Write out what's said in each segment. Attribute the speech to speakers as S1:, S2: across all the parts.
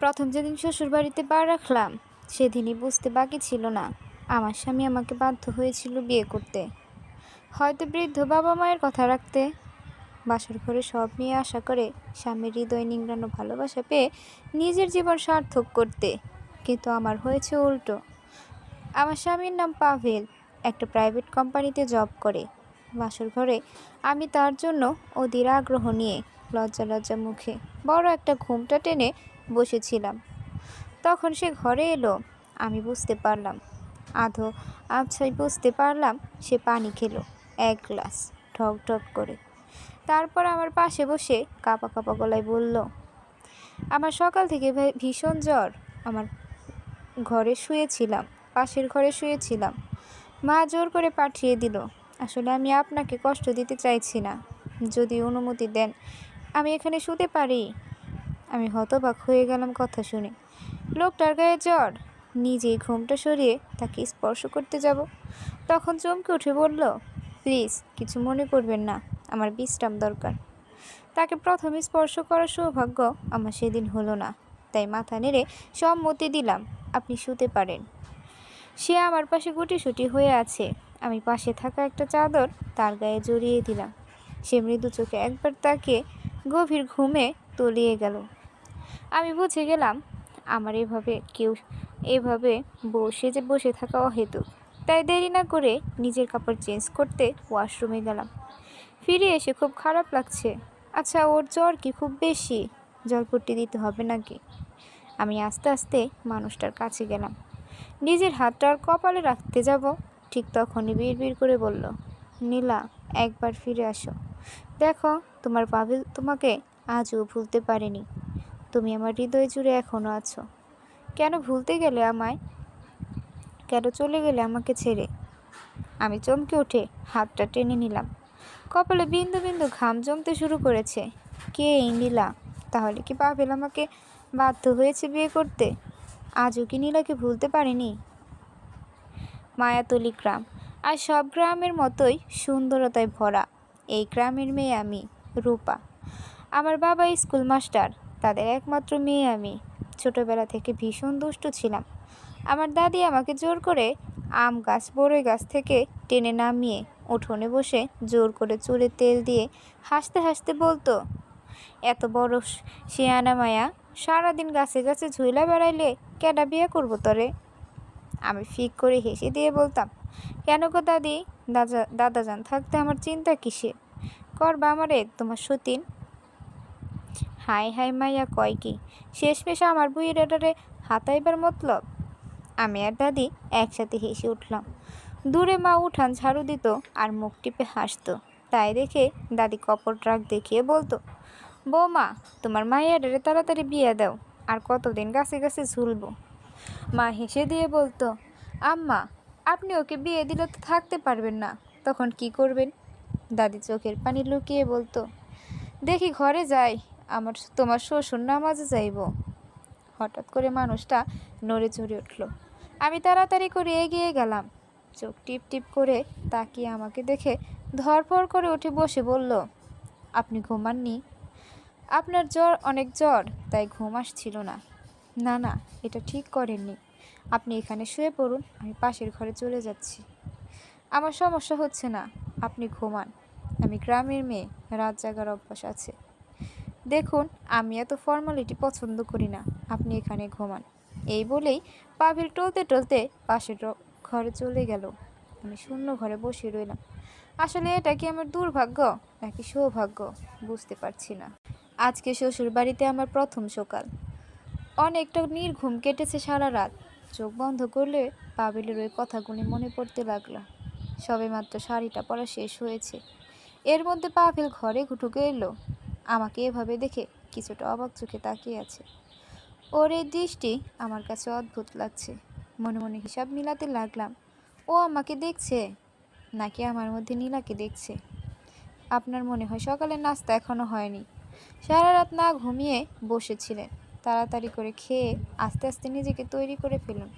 S1: প্রথম যেদিন শ্বশুরবাড়িতে পা রাখলাম সেদিনই বুঝতে বাকি ছিল না আমার স্বামী আমাকে বাধ্য হয়েছিল বিয়ে করতে। হয়তো বৃদ্ধ বাবা মায়ের কথা রাখতে, বাসর ঘরে সব নিয়ে আশা করে স্বামীর হৃদয় নিংড়ানো ভালোবাসা পেয়ে নিজের জীবন সার্থক করতে। কিন্তু আমার হয়েছে উল্টো। আমার স্বামীর নাম পাভেল, একটা প্রাইভেট কোম্পানিতে জব করে। বাসর ঘরে আমি তার জন্য অধীর আগ্রহ নিয়ে লজ্জা লজ্জা মুখে বড় একটা ঘুমটা টেনে বসেছিলাম। তখন সে ঘরে এলো। আমি বুঝতে পারলাম, আধো আবছাই বুঝতে পারলাম সে পানি খেলো 1 গ্লাস ঢক ঢক করে। তারপর আমার পাশে বসে কাঁপা কাঁপা গলায় বলল, আমার সকাল থেকে ভীষণ জ্বর। আমার ঘরে শুয়েছিলাম, পাশের ঘরে শুয়েছিলাম। মা জোর করে পাঠিয়ে দিল। আসলে আমি আপনাকে কষ্ট দিতে চাইছি না, যদি অনুমতি দেন আমি এখানে শুতে পারি। আমি হতবাক হয়ে গেলাম কথা শুনে। লোকটার গায়ে জ্বর, নিজেই ঘুমটা সরিয়ে তাকে স্পর্শ করতে যাব, তখন চমকে উঠে বলল, প্লিজ কিছু মনে করবেন না, আমার বিশ্রাম দরকার। তাকে প্রথম স্পর্শ করার সৌভাগ্য আমার সেদিন হলো না, তাই মাথা নেড়ে সম্মতি দিলাম, আপনি শুতে পারেন। সে আমার পাশে গুটিসুটি হয়ে আছে। আমি পাশে থাকা একটা চাদর তার গায়ে জড়িয়ে দিলাম। সে মৃদু চোখে একবার তাকে গভীর ঘুমে তলিয়ে গেল। আমি বুঝে গেলাম আমার এভাবে বসে থাকা অহেতুক। তাই দেরি না করে নিজের কাপড় চেঞ্জ করতে ওয়াশরুমে গেলাম। ফিরে এসে খুব খারাপ লাগছে। আচ্ছা, ওর জ্বর কি খুব বেশি? জলপট্টি দিতে হবে নাকি? আমি আস্তে আস্তে মানুষটার কাছে গেলাম। নিজের হাতটা আর কপালে রাখতে যাব, ঠিক তখনই বিড়বিড় করে বলল, নীলা, একবার ফিরে আসো। দেখো, তোমার পাভেল তোমাকে আজও ভুলতে পারেনি। তুমি আমার হৃদয় জুড়ে এখনও আছো। কেন ভুলতে গেলে আমায়? কেন চলে গেলে আমাকে ছেড়ে? আমি চমকে উঠে হাতটা টেনে নিলাম। কপালে বিন্দু বিন্দু ঘাম জমতে শুরু করেছে। কে এই নীলা? তাহলে কি পাভেল আমাকে বাধ্য হয়েছে বিয়ে করতে? আজও কি নীলাকে ভুলতে পারেনি? মায়াতলি গ্রাম, আর সব গ্রামের মতোই সুন্দরতায় ভরা। এই গ্রামের মেয়ে আমি, রূপা। আমার বাবা স্কুল মাস্টার, তাদের একমাত্র মেয়ে আমি। ছোটবেলা থেকে ভীষণ দুষ্টু ছিলাম। আমার দাদি আমাকে জোর করে আম গাছ বড়ই গাছ থেকে টেনে নামিয়ে উঠোনে বসে জোর করে চুলে তেল দিয়ে হাসতে হাসতে বলতো, এত বড় শিয়ানা মায়া, সারাদিন গাছে গাছে ঝুইলা বেড়াইলে কেডা বিয়ে করবো তরে? আমি ফিক করে হেসে দিয়ে বলতাম, কেন গো দাদি, দাদাজান থাকতে আমার চিন্তা কিসে? করবা আমারে তোমার সতীন? হাই হাই মাইয়া কয় কি, শেষমেশ আমার বুইরাটারে হাতাইবার মতলব? আমি আর দাদি একসাথে হেসে উঠলাম। দূরে মা উঠান ঝাড়ু দিত আর মুখ টিপে হাসতো। তাই দেখে দাদি কপট রাগ দেখিয়ে বলতো, বৌমা, তোমার মাইয়াডারে তাড়াতাড়ি বিয়ে দাও, আর কতদিন গাছে গাছে ঝুলবো? মা হেসে দিয়ে বলতো, আম্মা, আপনি ওকে বিয়ে দিলে তো থাকতে পারবেন না, তখন কি করবেন? দাদি চোখের পানি লুকিয়ে বলতো, দেখি ঘরে যাই, তোমার শ্বশুর নামাজে যাইব। হঠাৎ করে মানুষটা নড়ে চড়ে উঠল। আমি তাড়াতাড়ি করে এগিয়ে গেলাম। চোখ টিপ টিপ করে তাকিয়ে আমাকে দেখে ধরফর করে উঠে বসে বলল, আপনি ঘুমাননি? আপনার অনেক জ্বর, তাই ঘুম আসছিল না। না না, এটা ঠিক করেননি। আপনি এখানে শুয়ে পড়ুন, আমি পাশের ঘরে চলে যাচ্ছি। আমার সমস্যা হচ্ছে না, আপনি ঘুমান। আমি গ্রামের মেয়ে, রাত জাগার অভ্যাস আছে। দেখুন, আমি এত ফর্মালিটি পছন্দ করি না, আপনি এখানে ঘুমান। এই বলেই পাভেল টলতে টলতে পাশের ঘরে চলে গেল। আমি শূন্য ঘরে বসে রইলাম। আসলে এটা কি আমার দুর্ভাগ্য নাকি সৌভাগ্য বুঝতে পারছি না। আজকে শ্বশুর বাড়িতে আমার প্রথম সকাল। অনেকটা নির্ঘুম কেটেছে সারা রাত। চোখ বন্ধ করলে পাভেলের ওই কথাগুলি মনে পড়তে লাগলো। সবেমাত্র শাড়িটা পরা শেষ হয়েছে, এর মধ্যে পাভেল ঘরে ঢুকে এলো। আমাকে এভাবে দেখে কিছুটা অবাক চোখে তাকিয়ে আছে। ওর এই দৃষ্টি আমার কাছে অদ্ভুত লাগছে। মনে মনে হিসাব মিলাতে লাগলাম, ও আমাকে দেখছে নাকি আমার মধ্যে নীলাকে দেখছে। আপনার মনে হয় সকালের নাস্তা এখনো হয়নি? সারা রাত না ঘুমিয়ে বসেছিলেন, তাড়াতাড়ি করে খেয়ে আস্তে আস্তে নিজেকে তৈরি করে ফেলুন।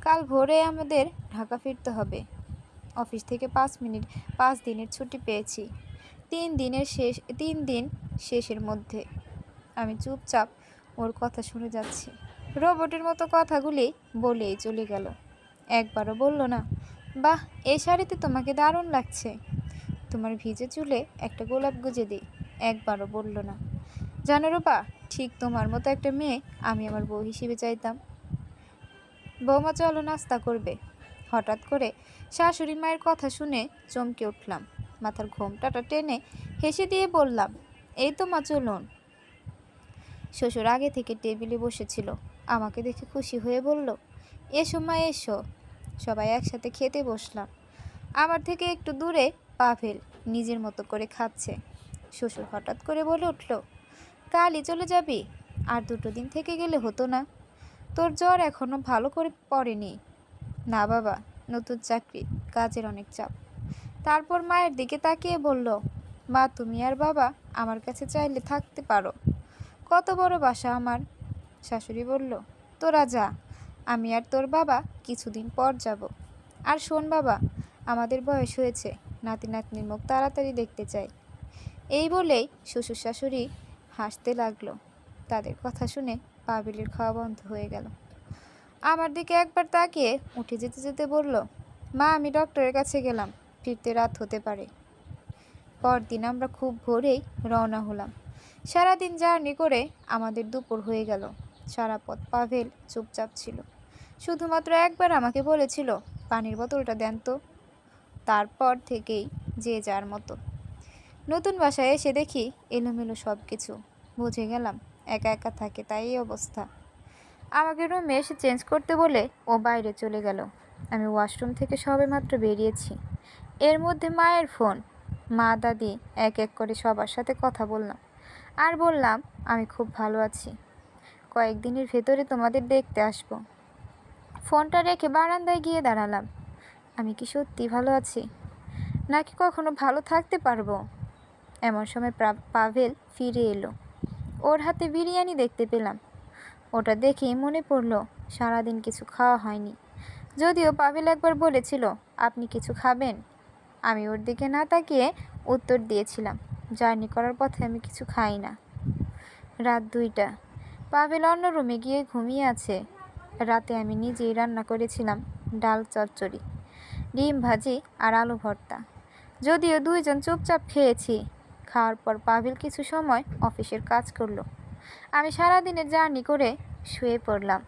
S1: কাল ভোরে আমাদের ঢাকা ফিরতে হবে। অফিস থেকে 5 দিনের ছুটি পেয়েছি। 3 দিন শেষের মধ্যে। আমি চুপচাপ ওর কথা শুনে যাচ্ছি। রোবটের মতো কথাগুলি বলেই চলে গেল। একবারও বলল না, বাহ, এই শাড়িতে তোমাকে দারুণ লাগছে, তোমার ভিজে চুলে একটা গোলাপ গুজে দিই। একবারও বলল না, জানো রূপা, ঠিক তোমার মতো একটা মেয়ে আমি আমার বউ হিসেবে চাইতাম। বৌমা, চলো নাস্তা করবে। হঠাৎ করে শাশুড়ি মায়ের কথা শুনে চমকে উঠলাম। মাথার ঘোমটাটা টেনে হেসে দিয়ে বললাম, এই তো মা, চলুন। শ্বশুর আগে থেকে টেবিলে বসেছিল, আমাকে দেখে খুশি হয়ে বলল, এসো মা, এসো। সবাই একসাথে খেতে বসলাম। আমার থেকে একটু দূরে পাভেল নিজের মতো করে খাচ্ছে। শ্বশুর হঠাৎ করে বলে উঠল, কালই চলে যাবি? আর 2 দিন থেকে গেলে হতো না? তোর জ্বর এখনো ভালো করে পড়েনি? না বাবা, নতুন চাকরি, কাজের অনেক চাপ। তারপর মায়ের দিকে তাকিয়ে বলল, মা, তুমি আর বাবা আমার কাছে চাইলে থাকতে পারো। কত বড় বাসা আমার। শাশুড়ি বলল, তোরা যা, আমি আর তোর বাবা কিছুদিন পর যাব। আর শোন বাবা, আমাদের বয়স হয়েছে, নাতি নাতনির মুখ তাড়াতাড়ি দেখতে চাই। এই বলেই শ্বশুর শাশুড়ি হাসতে লাগলো। তাদের কথা শুনে পাবিলের খাওয়া বন্ধ হয়ে গেল। আমার দিকে একবার তাকিয়ে উঠে যেতে যেতে বলল, মা, আমি ডক্টরের কাছে গেলাম, ফিরতে রাত হতে পারে। পরদিন আমরা খুব ভোরেই রওনা হলাম। সারাদিন জার্নি করে আমাদের দুপুর হয়ে গেল। সারা পথ পাভেল চুপচাপ ছিল। শুধুমাত্র একবার আমাকে বলেছিল, পানির বোতলটা দেন তো। তারপর থেকেই যে যার মতো। নতুন বাসায় এসে দেখি এলোমেলো সব কিছু। বুঝে গেলাম একা একা থাকে, তাই এই অবস্থা। আমাকে রুমে এসে চেঞ্জ করতে বলে ও বাইরে চলে গেল। আমি ওয়াশরুম থেকে সবেমাত্র বেরিয়েছি। এর মধ্যে মায়ের ফোন। মা, দাদি এক এক করে সবার সাথে কথা বললাম। আর বললাম, আমি খুব ভালো আছি, কয়েকদিনের ভেতরে তোমাদের দেখতে আসব। ফোনটা রেখে বারান্দায় গিয়ে দাঁড়ালাম। আমি কি সত্যি ভালো আছি, নাকি কখনো ভালো থাকতে পারবো? এমন সময় পাভেল ফিরে এলো। ওর হাতে বিরিয়ানি দেখতে পেলাম। ওটা দেখেই মনে পড়লো সারাদিন কিছু খাওয়া হয়নি। যদিও পাভেল একবার বলেছিল, আপনি কিছু খাবেন? আমি ওর দিকে না তাকিয়ে উত্তর দিয়েছিলাম, জার্নি করার পথে আমি কিছু খাই না। রাত 2টা। পাভেল অন্য রুমে গিয়ে ঘুমিয়ে আছে। রাতে আমি নিজেই রান্না করেছিলাম ডাল চচ্চড়ি, ডিম ভাজি আর আলু ভর্তা। যদিও দুইজন চুপচাপ খেয়েছি। খাওয়ার পর পাভেল কিছু সময় অফিসের কাজ করলো। আমি সারাদিনের জার্নি করে শুয়ে পড়লাম।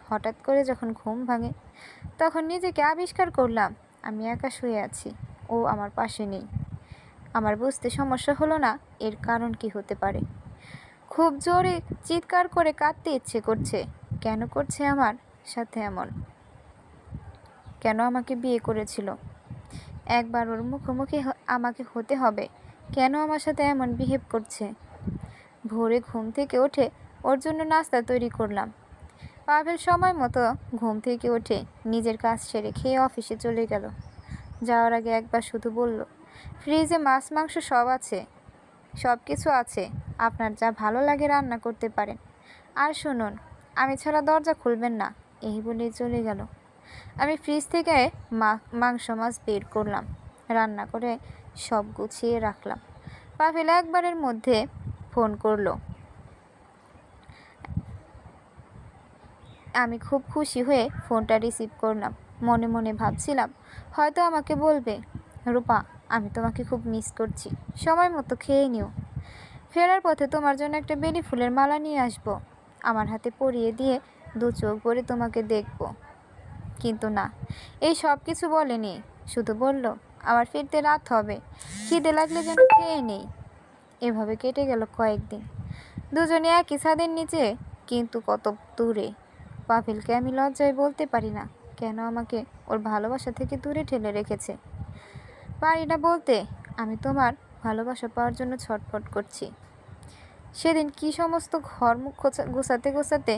S1: হঠাৎ করে যখন ঘুম ভাঙে, তখন নিজেকে আবিষ্কার করলাম আমি একা শুয়ে আছি, ও আমার পাশে নেই। আমার বুঝতে সমস্যা হলো না এর কারণ কি হতে পারে। খুব জোরে চিৎকার করে কাঁদতে ইচ্ছে করছে। কেন করছে আমার সাথে এমন? কেন আমাকে বিয়ে করেছিল? একবার ওর মুখোমুখি আমাকে হতে হবে। কেন আমার সাথে এমন বিহেভ করছে? ভোরে ঘুম থেকে উঠে ওর জন্য নাস্তা তৈরি করলাম। পাভেল সময় মতো ঘুম থেকে উঠে নিজের কাজ সেরে খেয়ে অফিসে চলে গেল। যাওয়ার আগে একবার শুধু বলল, ফ্রিজে মাছ মাংস সব কিছু আছে, আপনার যা ভালো লাগে রান্না করতে পারেন। আর শুনুন, আমি ছাড়া দরজা খুলবেন না। এই বলেই চলে গেল। আমি ফ্রিজ থেকে মাংস মাছ বের করলাম, রান্না করে সব গুছিয়ে রাখলাম। পাভেল একবারের মধ্যে ফোন করলো। আমি খুব খুশি হয়ে ফোনটা রিসিভ করলাম। মনে মনে ভাবছিলাম, হয়তো আমাকে বলবে, রূপা, আমি তোমাকে খুব মিস করছি, সময় মতো খেয়ে নিও। ফেরার পথে তোমার জন্য একটা বেলি ফুলের মালা নিয়ে আসবো, আমার হাতে পরিয়ে দিয়ে 2 চোখ ভরে তোমাকে দেখব। কিন্তু না, এই সব কিছু বলেনি। শুধু বলল, আমার ফিরতে রাত হবে, খিদে লাগলে যেন খেয়ে নেই। এভাবে কেটে গেল কয়েকদিন। দুজনে একই ছাদের নিচে, কিন্তু কত দূরে। পাভেলকে আমি লজ্জায় বলতে পারি না কেন আমাকে ওর ভালোবাসা থেকে দূরে ঠেলে রেখেছে। পারি না বলতে, আমি তোমার ভালোবাসা পাওয়ার জন্য ছটফট করছি। সেদিন কি সমস্ত ঘর মুখ গোছাতে গোছাতে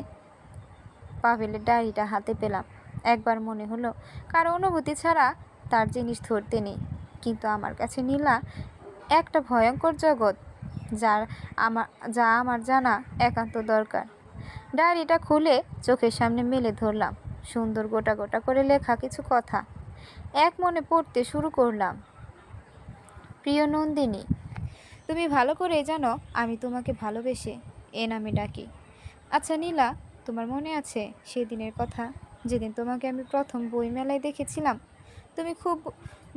S1: পাভেলের ডায়েরিটা হাতে পেলাম। একবার মনে হলো কারো অনুভূতি ছাড়া তার জিনিস ধরতে নেই, কিন্তু আমার কাছে নীলা একটা ভয়ঙ্কর জগৎ, যা আমার জানা একান্ত দরকার। ডায়েরিটা খুলে চোখের সামনে মেলে ধরলাম। সুন্দর গোটা গোটা করে লেখা কিছু কথা। এক মনে পড়তে শুরু করলাম। প্রিয় নন্দিনী, তুমি ভালো করেই জানো আমি তোমাকে ভালোবেসে এ নামে ডাকি। আচ্ছা নীলা, তোমার মনে আছে সেদিনের কথা, যেদিন তোমাকে আমি প্রথম বই মেলায় দেখেছিলাম? তুমি খুব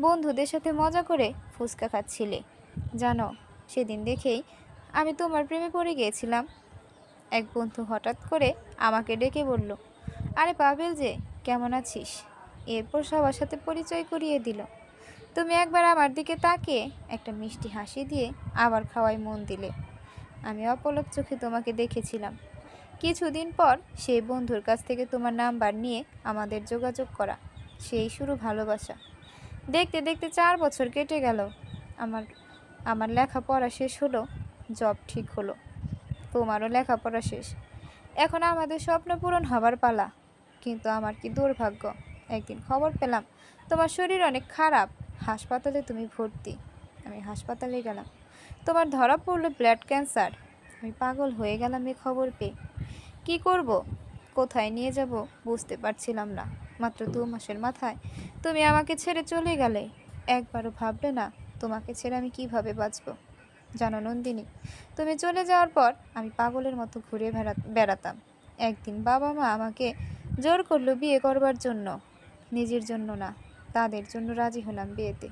S1: বন্ধুদের সাথে মজা করে ফুচকা খাচ্ছিলে। জানো, সেদিন দেখেই আমি তোমার প্রেমে পড়ে গিয়েছিলাম। এক বন্ধু হঠাৎ করে আমাকে ডেকে বলল, আরে পাবেল যে, কেমন আছিস? এরপর সবার সাথে পরিচয় করিয়ে দিল। তুমি একবার আমার দিকে তাকিয়ে একটা মিষ্টি হাসি দিয়ে আবার খাওয়ায় মন দিলে। আমি অপলক চোখে তোমাকে দেখেছিলাম। কিছুদিন পর সেই বন্ধুর কাছ থেকে তোমার নাম্বার নিয়ে আমাদের যোগাযোগ করা, সেই শুরু ভালোবাসা। দেখতে দেখতে 4 বছর কেটে গেল। আমার আমার লেখাপড়া শেষ হলো, জব ঠিক হলো, তোমারও লেখাপড়া শেষ। এখন আমাদের স্বপ্ন পূরণ হবার পালা। কিন্তু আমার কি দুর্ভাগ্য, একদিন খবর পেলাম তোমার শরীর অনেক খারাপ, হাসপাতালে তুমি ভর্তি। আমি হাসপাতালে গেলাম, তোমার ধরা পড়লো ব্লাড ক্যান্সার। আমি পাগল হয়ে গেলাম এই খবর পেয়ে। কি করব, কোথায় নিয়ে যাব বুঝতে পারছিলাম না। মাত্র 2 মাসের মাথায় তুমি আমাকে ছেড়ে চলে গেলে। একবারও ভাবলে না তোমাকে ছেড়ে আমি কিভাবে বাঁচব? জানো নন্দিনী, তুমি চলে যাওয়ার পর আমি পাগলের মতো ঘুরে বেড়াতাম। একদিন বাবা মা আমাকে জোর করলো বিয়ে করবার জন্য। নিজের জন্য না, তাদের জন্য রাজি হলাম বিয়েতে।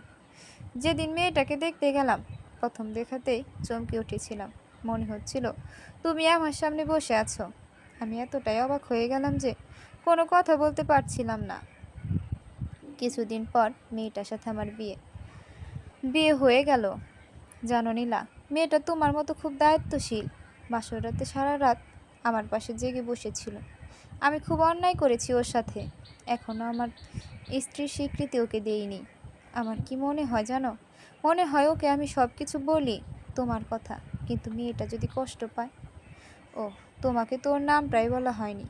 S1: যেদিন মেয়েটাকে দেখতে গেলাম, প্রথম দেখাতেই চমকে উঠেছিলাম। মনে হচ্ছিল তুমি আমার সামনে বসে আছো। আমি এতটাই অবাক হয়ে গেলাম যে কোনো কথা বলতে পারছিলাম না। কিছুদিন পর মেয়েটার সাথে আমার বিয়ে বিয়ে হয়ে গেল। জানো নীলা, মেয়েটা তোমার মতো খুব দায়িত্বশীল। বাসর রাতে সারা রাত আমার পাশে জেগে বসেছিল। আমি খুব অন্যায় করেছি ওর সাথে, এখনও আমার স্ত্রীর স্বীকৃতি ওকে দেইনি। আমার কি মনে হয় জানো, মনে হয় ওকে আমি সব কিছু বলি তোমার কথা, কিন্তু মেয়েটা যদি কষ্ট পায়। ও, তোমাকে তো ওর নামটাই বলা হয়নি।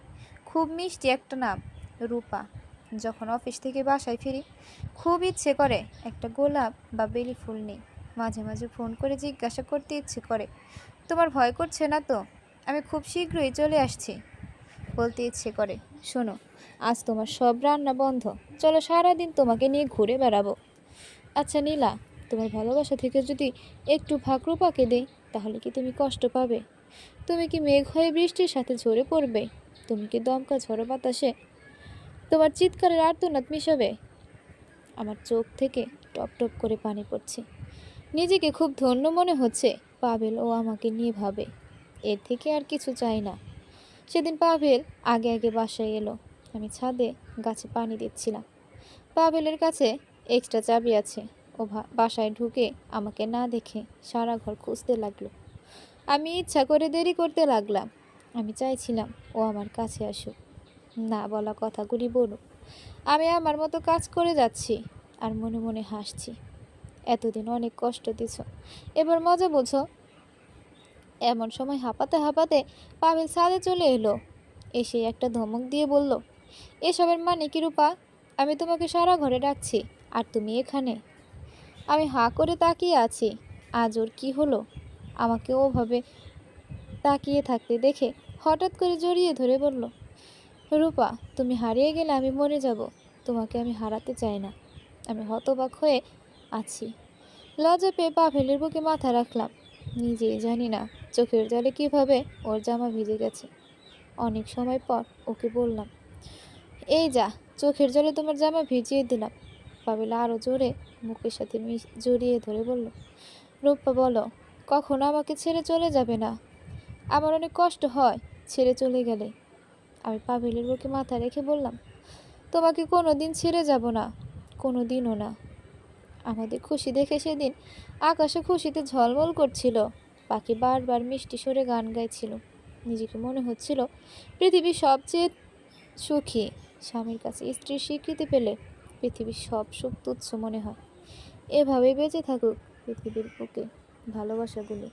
S1: খুব মিষ্টি একটা নাম, রূপা। যখন অফিস থেকে বাসায় ফিরি, খুব ইচ্ছে করে একটা গোলাপ বা বেলি ফুল নেই। মাঝে মাঝে ফোন করে জিজ্ঞাসা করতে ইচ্ছে করে, তোমার ভয় করছে না তো? আমি খুব শীঘ্রই চলে আসছি। বলতে ইচ্ছে করে, শোনো, আজ তোমার সব রান্না বন্ধ, চলো সারাদিন তোমাকে নিয়ে ঘুরে বেড়াবো। আচ্ছা নীলা, তোমার ভালোবাসা থেকে যদি একটু ভাগ রূপাকে দেই, তাহলে কি তুমি কষ্ট পাবে? তুমি কি মেঘ হয়ে বৃষ্টির সাথে ঝরে পড়বে? তুমি কি দমকা ঝড়ো বাতাসে তোমার চিৎকারের আর্তনাদ মিশাবে? আমার চোখ থেকে টপ টপ করে পানি পড়ছে। নিজেকে খুব ধন্য মনে হচ্ছে। পাভেল ও আমাকে নিয়ে ভাবে, এর থেকে আর কিছু চাই না। সেদিন পাভেল আগে আগে বাসায় এলো। আমি ছাদে গাছে পানি দিচ্ছিলাম। পাভেলের কাছে এক্সট্রা চাবি আছে। ও বাসায় ঢুকে আমাকে না দেখে সারা ঘর খুঁজতে লাগলো। আমি ইচ্ছা করে দেরি করতে লাগলাম। আমি চাইছিলাম ও আমার কাছে আসুক, না বলা কথাগুলি বলুক। আমি আমার মতো কাজ করে যাচ্ছি আর মনে মনে হাসছি। এতদিন অনেক কষ্ট দিছ, এবার মজা বোঝো। এমন সময় হাঁপাতে হাঁপাতে পাভেল ছাদে চলে এলো। এসে একটা ধমক দিয়ে বলল, এসবের মানে কি রূপা? আমি তোমাকে সারা ঘরে ডাকছি আর তুমি এখানে? আমি হাঁ করে তাকিয়ে আছি। আজ ওর কি হলো? আমাকে ওভাবে তাকিয়ে থাকতে দেখে হঠাৎ করে জড়িয়ে ধরে বলল, রূপা, তুমি হারিয়ে গেলে আমি মরে যাব। তোমাকে আমি হারাতে চাই না। আমি হতবাক হয়ে আছি। লজ্জা পেয়ে পাভেলের বুকে মাথা রাখলাম। নিজেই জানি না চোখের জলে কিভাবে ওর জামা ভিজে গেছে। অনেক সময় পর ওকে বললাম, এই যা, চোখের জলে তোমার জামা ভিজিয়ে দিলাম। পাভেল আরও জোরে মুখের সাথে জড়িয়ে ধরে বলল, রূপা বলো, কখনো আমাকে ছেড়ে চলে যাবে না? আমার অনেক কষ্ট হয় ছেড়ে চলে গেলে। আমি পাভেলের বুকে মাথা রেখে বললাম, তোমাকে কোনো দিন ছেড়ে যাব না, কোনো দিনও না। আমাদের খুশি দেখে সেদিন আকাশে খুশিতে ঝলমল করছিল। পাখি বারবার মিষ্টি সুরে গান গাইছিল। নিজেকে মনে হচ্ছিল পৃথিবীর সবচেয়ে সুখী। স্বামীর কাছে স্ত্রীর স্বীকৃতি পেলে পৃথিবীর সব সুখ তুচ্ছ মনে হয়। এভাবেই বেঁচে থাকুক পৃথিবীর বুকে ভালোবাসাগুলি।